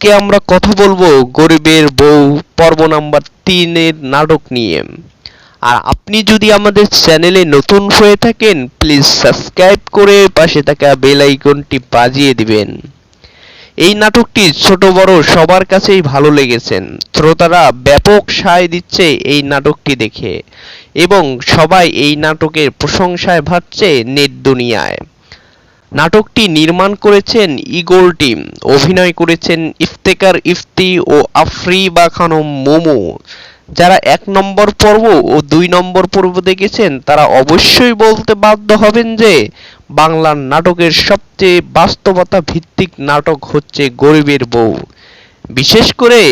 আজকে আমরা কথা বলবো গরিবের বউ পর্ব নাম্বার 3 এর নাটক নিয়ে। আর আপনি যদি আমাদের চ্যানেলে নতুন হয়ে থাকেন প্লিজ সাবস্ক্রাইব করে পাশে থাকা বেল আইকনটি বাজিয়ে দিবেন। এই নাটকটি ছোট বড় সবার কাছেই ভালো লেগেছেন। শ্রোতারা ব্যাপক সায় দিচ্ছে এই নাটকটি দেখে এবং সবাই এই নাটকের প্রশংসায় ভাসছে নেট দুনিয়ায়। নাটকটি নির্মাণ করেছেন ঈগল টিম, অভিনয় করেছেন ইফতেখার ইফতি ও আফরিবা খানম মোমো। যারা 1 নম্বর পর্ব ও 2 নম্বর পর্ব দেখেছেন তারা অবশ্যই বলতে বাধ্য হবেন যে বাংলার নাটকের সবচেয়ে বাস্তবতা ভিত্তিক নাটক হচ্ছে গরিবের বউ। বিশেষ করে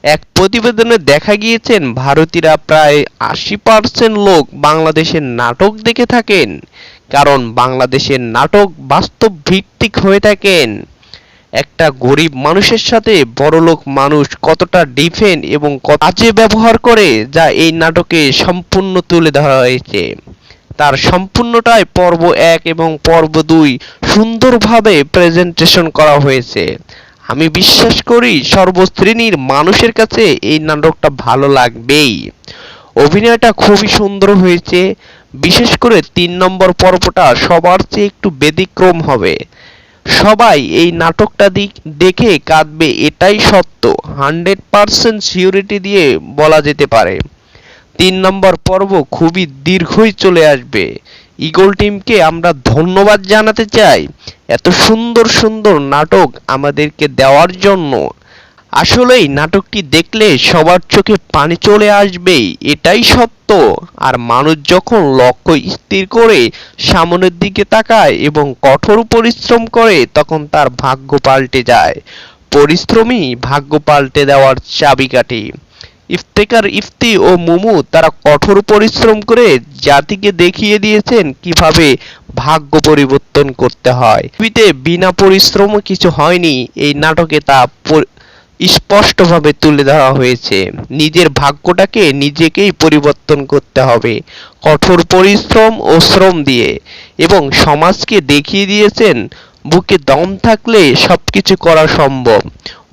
এক প্রতিবেদনে দেখা গিয়েছেন ভারতীয়রা প্রায় 80% লোক বাংলাদেশের নাটক দেখে থাকেন, কারণ বাংলাদেশের নাটক বাস্তব ভিত্তিক হয়ে থাকেন। একটা গরিব মানুষের সাথে বড়লোক মানুষ কতটা ডিফেন্ড এবং কত বাজে ব্যবহার করে যা এই নাটকে সম্পূর্ণ তুলে ধরা হয়েছে। তার সম্পূর্ণটাই পর্ব 1 এবং পর্ব 2 সুন্দরভাবে প্রেজেন্টেশন করা হয়েছে। আমি বিশ্বাস করি সর্বশ্রেণীর মানুষের কাছে এই নাটকটা ভালো লাগবেই। অভিনয়টা খুবই সুন্দর হয়েছে। বিশেষ করে 3 নম্বর পর্বটা সবার চেয়ে একটু ব্যতিক্রম হবে। সবাই এই নাটকটা দেখে কাঁদবে এটাই সত্য, 100% সিউরিটি দিয়ে বলা যেতে পারে। 3 নম্বর পর্ব খুবই দীর্ঘই চলে আসবে। ঈগল টিমকে আমরা ধন্যবাদ জানাতে চাই এত সুন্দর সুন্দর নাটক আমাদেরকে দেওয়ার জন্য। আসলেই নাটকটি দেখলে সবার চোখে পানি চলে আসবেই, এটাই সত্য। আর মানুষ যখন লক্ষ্য স্থির করে সামনের দিকে তাকায় এবং কঠোর পরিশ্রম করে তখন তার ভাগ্য পাল্টে যায়। পরিশ্রমই ভাগ্য পাল্টে দেওয়ার চাবিকাঠি। ইফতেখার ইফতি ও মুমু তারা কঠোর পরিশ্রম করে জাতিকে দেখিয়ে দিয়েছেন কিভাবে ভাগ্য পরিবর্তন করতে হয়। পৃথিবীতে বিনা পরিশ্রমও কিছু হয়নি, এই নাটকে তা স্পষ্টভাবে তুলে ধরা হয়েছে। নিজের ভাগ্যটাকে নিজেকেই পরিবর্তন করতে হবে কঠোর পরিশ্রম ও শ্রম দিয়ে, এবং সমাজকে দেখিয়ে দিয়েছেন বুকে দম থাকলে সবকিছু করা সম্ভব।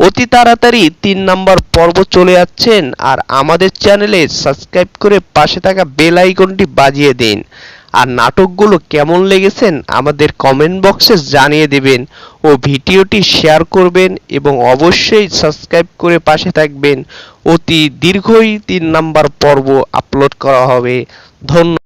অতি তাড়াতাড়ি 3 নম্বর পর্ব চলে যাচ্ছেন, আর আমাদের চ্যানেলে সাবস্ক্রাইব করে পাশে থাকা বেল আইকনটি বাজিয়ে দিন। আর নাটকগুলো কেমন লেগেছেন আমাদের কমেন্ট বক্সে জানিয়ে দিবেন ও ভিডিওটি শেয়ার করবেন এবং অবশ্যই সাবস্ক্রাইব করে পাশে থাকবেন। অতি দীর্ঘই 3 নম্বর পর্ব আপলোড করা হবে। ধন্যবাদ।